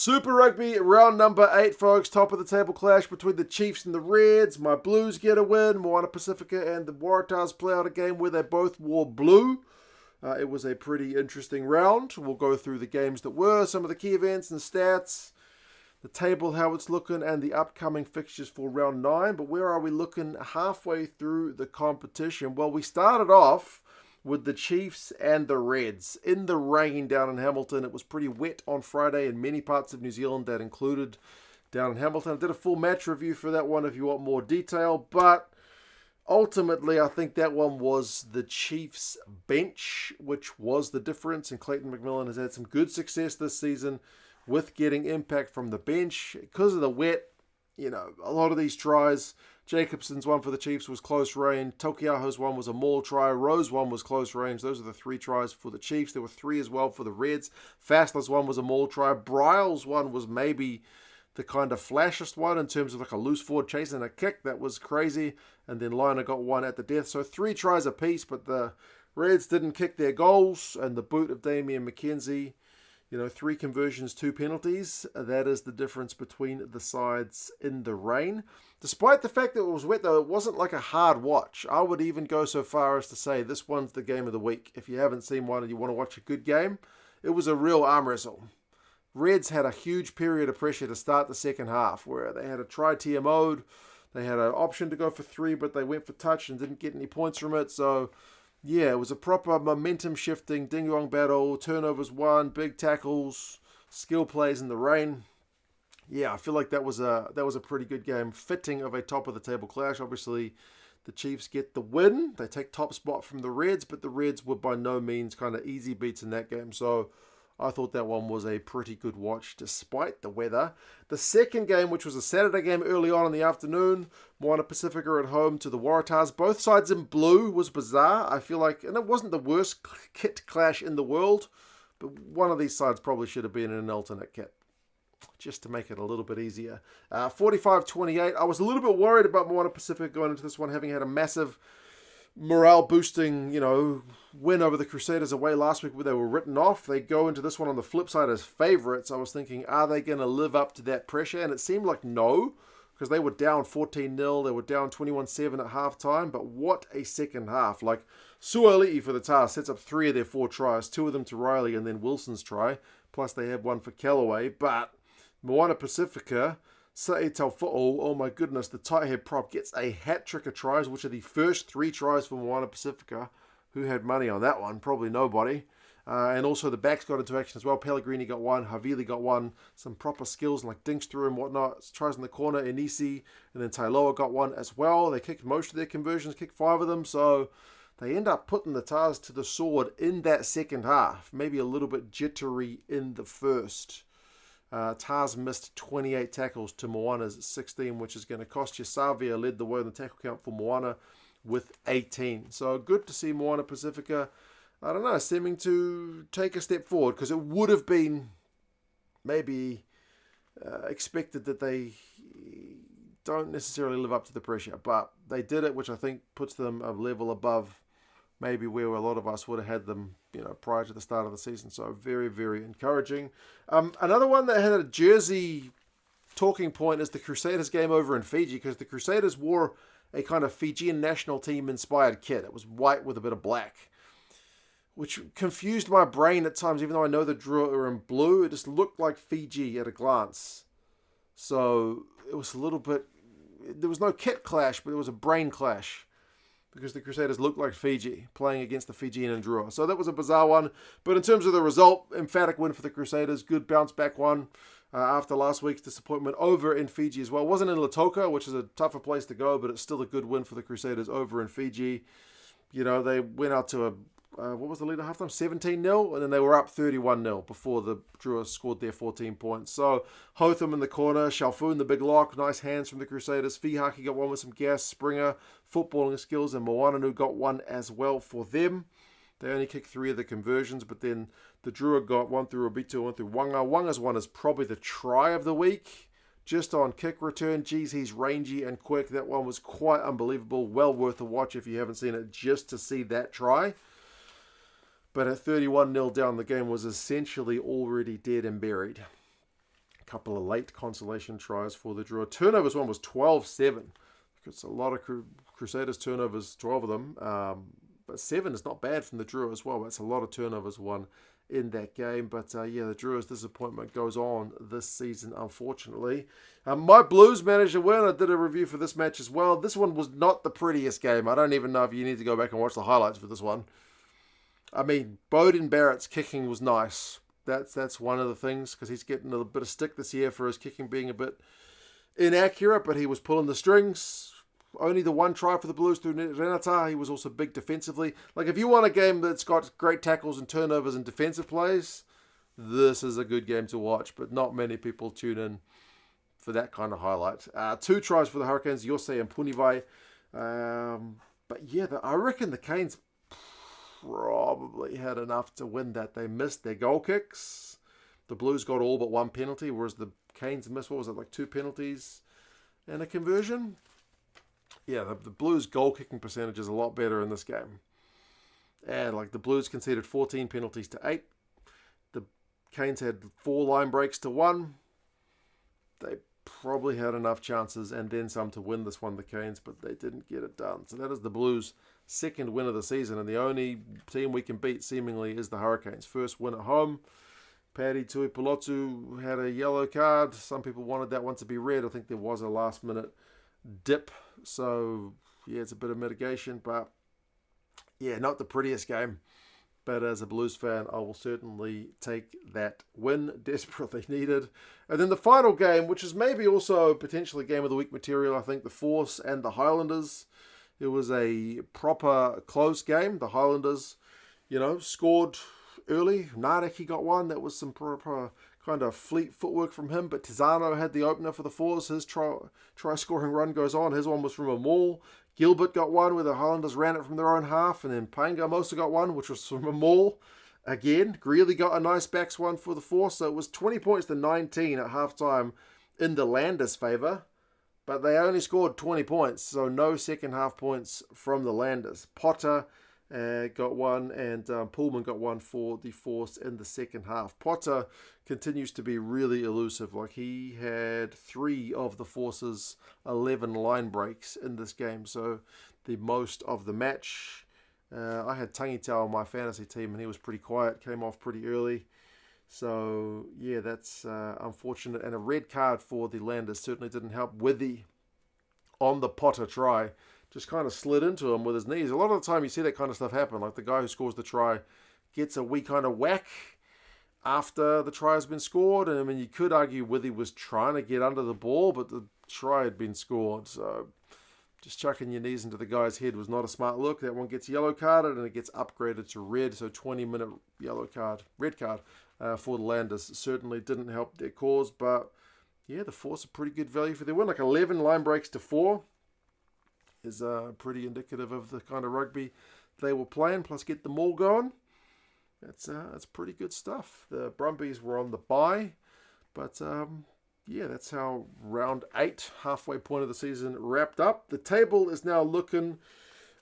Super Rugby round number 8, folks. Top of the table clash between the Chiefs and the Reds. My Blues get a win. Moana Pasifika and the Waratahs play out a game where they both wore blue. It was a pretty interesting round. We'll go through the games that were, some of the key events and stats, the table, how it's looking, and the upcoming fixtures for round 9. But where are we looking halfway through the competition? Well, we started off with the Chiefs and the Reds in the rain down in Hamilton. It was pretty wet on Friday in many parts of New Zealand, that included down in Hamilton. I did a full match review for that one if you want more detail, but ultimately I think that one was the Chiefs bench, which was the difference, and Clayton McMillan has had some good success this season with getting impact from the bench. Because of the wet, a lot of these tries, Jacobson's one for the Chiefs was close range. Tokiaho's one was a maul try. Rowe's one was close range. Those are the 3 tries for the Chiefs. There were 3 as well for the Reds. Fastler's one was a maul try. Bryle's one was maybe the kind of flashiest one in terms of like a loose forward chasing a kick. That was crazy. And then Liner got one at the death. So 3 tries apiece, but the Reds didn't kick their goals. And the boot of Damian McKenzie, 3 conversions, 2 penalties. That is the difference between the sides in the rain. Despite the fact that it was wet, though, it wasn't like a hard watch. I would even go so far as to say this one's the game of the week. If you haven't seen one and you want to watch a good game, it was a real arm wrestle. Reds had a huge period of pressure to start the second half, where they had a try TMO'd. They had an option to go for 3, but they went for touch and didn't get any points from it. So yeah, it was a proper momentum-shifting ding-dong battle. Turnovers won, big tackles, skill plays in the rain. Yeah, I feel like that was a pretty good game, fitting of a top-of-the-table clash. Obviously, the Chiefs get the win. They take top spot from the Reds, but the Reds were by no means kind of easy beats in that game. So I thought that one was a pretty good watch despite the weather. The second game, which was a Saturday game early on in the afternoon, Moana Pasifika at home to the Waratahs. Both sides in blue, was bizarre. I feel like, and it wasn't the worst kit clash in the world, but one of these sides probably should have been in an alternate kit, just to make it a little bit easier. 45-28. I was a little bit worried about Moana Pasifika going into this one, having had a massive morale-boosting, win over the Crusaders away last week where they were written off. They go into this one on the flip side as favourites. I was thinking, are they going to live up to that pressure? And it seemed like no, because they were down 14-0. They were down 21-7 at halftime. But what a second half. Like, Suoli'i for the Tars sets up 3 of their 4 tries, 2 of them to Riley and then Wilson's try. Plus they have one for Callaway. But Moana Pasifika, Sa'i Taufo'o, oh my goodness, the tight head prop gets a hat trick of tries, which are the first 3 tries for Moana Pasifika. Who had money on that one? Probably nobody. And also the backs got into action as well. Pellegrini got one, Havili got one, some proper skills like dinks through and whatnot. Tries in the corner, Inisi, and then Tailoa got one as well. They kicked most of their conversions, kicked 5 of them, so they end up putting the Tars to the sword in that second half. Maybe a little bit jittery in the first. Tars missed 28 tackles to Moana's 16, which is going to cost you. Savia led the way in the tackle count for Moana with 18. So good to see Moana Pasifika, I don't know, seeming to take a step forward, because it would have been maybe expected that they don't necessarily live up to the pressure, but they did it, which I think puts them a level above maybe where a lot of us would have had them, prior to the start of the season. So very, very encouraging. Another one that had a jersey talking point is the Crusaders game over in Fiji, because the Crusaders wore a kind of Fijian national team inspired kit. It was white with a bit of black, which confused my brain at times, even though I know the DRUvCRU are in blue. It just looked like Fiji at a glance. So it was a little bit, there was no kit clash, but it was a brain clash, because the Crusaders looked like Fiji playing against the Fijian and DRUvCRU. So that was a bizarre one. But in terms of the result, emphatic win for the Crusaders. Good bounce back one after last week's disappointment over in Fiji as well. It wasn't in Latoka, which is a tougher place to go, but it's still a good win for the Crusaders over in Fiji. They went out to what was the lead at halftime? 17-0, and then they were up 31-0 before the DRUvCRU scored their 14 points. So Hotham in the corner, Shalfoon the big lock, nice hands from the Crusaders. Fihaki got one with some gas, Springer, footballing skills, and Moananu got one as well for them. They only kicked 3 of the conversions, but then the DRUvCRU got one through Obito, one through Wanga. Wanga's one is probably the try of the week. Just on kick return, geez, he's rangy and quick. That one was quite unbelievable. Well worth a watch if you haven't seen it, just to see that try. But at 31-0 down, the game was essentially already dead and buried. couple of late consolation tries for the Drua. Turnovers one was 12-7. It's a lot of Crusaders turnovers, 12 of them. But 7 is not bad from the Drua as well. That's a lot of turnovers won in that game. But yeah, the Drua's disappointment goes on this season, unfortunately. My Blues managed to win. I did a review for this match as well. This one was not the prettiest game. I don't even know if you need to go back and watch the highlights for this one. I mean, Beauden Barrett's kicking was nice. That's one of the things, because he's getting a bit of stick this year for his kicking being a bit inaccurate, but he was pulling the strings. Only the one try for the Blues through Renata. He was also big defensively. Like, if you want a game that's got great tackles and turnovers and defensive plays, this is a good game to watch, but not many people tune in for that kind of highlight. 2 tries for the Hurricanes, Yosei and Punivai. But yeah, I reckon the Canes probably had enough to win that. They missed their goal kicks. The Blues got all but 1 penalty, whereas the Canes missed, what was it, like 2 penalties and a conversion? Yeah, the Blues goal kicking percentage is a lot better in this game. And like the Blues conceded 14 penalties to 8. The Canes had 4 line breaks to 1. They probably had enough chances and then some to win this one, the Canes, but they didn't get it done. So that is the Blues' second win of the season, and the only team we can beat seemingly is the Hurricanes. First win at home. Paddy Tuipulotu had a yellow card. Some people wanted that one to be red. I think there was a last-minute dip. So, yeah, it's a bit of mitigation, but yeah, not the prettiest game. But as a Blues fan, I will certainly take that win, desperately needed. And then the final game, which is maybe also potentially game of the week material, I think, the Force and the Highlanders. It was a proper close game. The Highlanders, scored early. Nareki got one. That was some proper kind of fleet footwork from him. But Tizano had the opener for the Force. His try-scoring run goes on. His one was from a maul. Gilbert got one where the Highlanders ran it from their own half. And then Paenga-Amosa got one, which was from a maul. Again, Greeley got a nice backs one for the Force. So it was 20 points to 19 at halftime in the Landers' favour. But they only scored 20 points, so no second half points from the Landers. Potter got one, and Pullman got one for the Force in the second half. Potter continues to be really elusive. Like, he had 3 of the Force's 11 line breaks in this game, so the most of the match. I had Tangitau on my fantasy team, and he was pretty quiet, came off pretty early. So, yeah, that's unfortunate. And a red card for the Landers certainly didn't help. Withy on the Potter try just kind of slid into him with his knees. A lot of the time you see that kind of stuff happen. Like the guy who scores the try gets a wee kind of whack after the try has been scored. And I mean, you could argue Withy was trying to get under the ball, but the try had been scored. So just chucking your knees into the guy's head was not a smart look. That one gets yellow carded and it gets upgraded to red. So 20-minute red card for the Landers. Certainly didn't help their cause, but yeah, the Force a pretty good value for their win. Like 11 line breaks to 4 is pretty indicative of the kind of rugby they were playing. Plus get the maul going. That's pretty good stuff. The Brumbies were on the bye, but yeah, that's how round 8, halfway point of the season, wrapped up. The table is now looking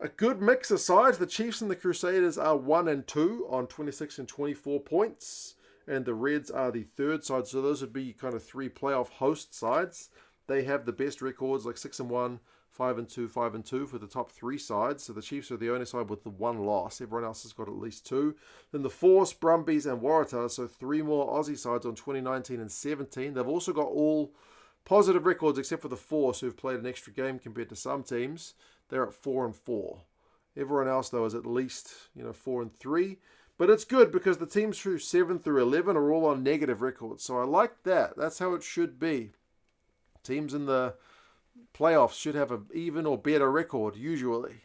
a good mix of sides. The Chiefs and the Crusaders are 1 and 2 on 26 and 24 points. And the Reds are the third side. So those would be kind of 3 playoff host sides. They have the best records, like 6 and 1, 5 and 2, 5 and 2 for the top 3 sides. So the Chiefs are the only side with the 1 loss. Everyone else has got at least 2. Then the Force, Brumbies, and Waratahs. So 3 more Aussie sides on 2019 and 17. They've also got all positive records except for the Force, who've played an extra game compared to some teams. They're at 4 and 4. Everyone else, though, is at least 4 and 3. But it's good because the teams through 7 through 11 are all on negative records. So I like that. That's how it should be. Teams in the playoffs should have an even or better record, usually.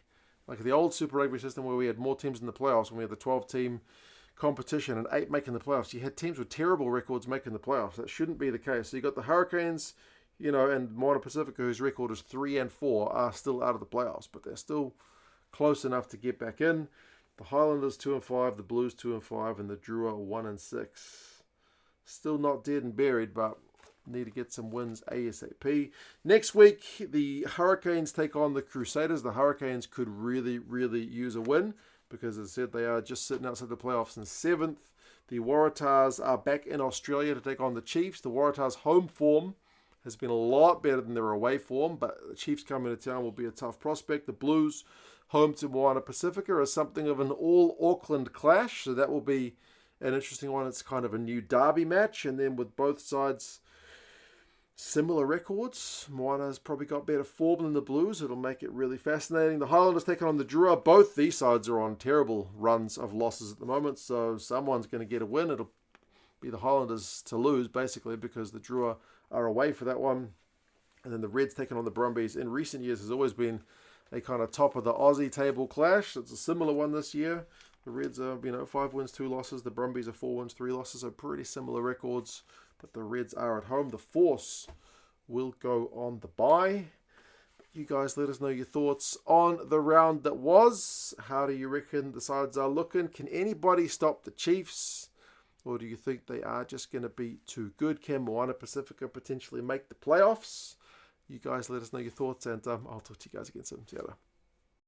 Like the old Super Rugby system where we had more teams in the playoffs, when we had the 12-team competition and 8 making the playoffs. You had teams with terrible records making the playoffs. That shouldn't be the case. So you got the Hurricanes, and Moana Pasifika, whose record is 3 and 4, are still out of the playoffs. But they're still close enough to get back in. The Highlanders 2 and 5, the Blues 2 and 5, and the Drua 1 and 6. Still not dead and buried, but need to get some wins ASAP. Next week, the Hurricanes take on the Crusaders. The Hurricanes could really, really use a win because, as I said, they are just sitting outside the playoffs in 7th. The Waratahs are back in Australia to take on the Chiefs. The Waratahs' home form has been a lot better than their away form, but the Chiefs coming to town will be a tough prospect. The Blues, home to Moana Pasifika, are something of an all-Auckland clash, so that will be an interesting one. It's kind of a new derby match, and then with both sides similar records, Moana's probably got better form than the Blues. It'll make it really fascinating. The Highlanders taking on the DRUvCRU. Both these sides are on terrible runs of losses at the moment, so someone's going to get a win. It'll be the Highlanders to lose, basically, because the DRUvCRU are away for that one. And then the Reds taking on the Brumbies. In recent years, has always been a kind of top of the Aussie table clash. It's a similar one this year. The Reds are, 5 wins, 2 losses. The Brumbies are 4 wins, 3 losses. So pretty similar records. But the Reds are at home. The Force will go on the bye. You guys let us know your thoughts on the round that was. How do you reckon the sides are looking? Can anybody stop the Chiefs? Or do you think they are just going to be too good? Can Moana Pasifika potentially make the playoffs? You guys let us know your thoughts, and I'll talk to you guys again soon. See you later.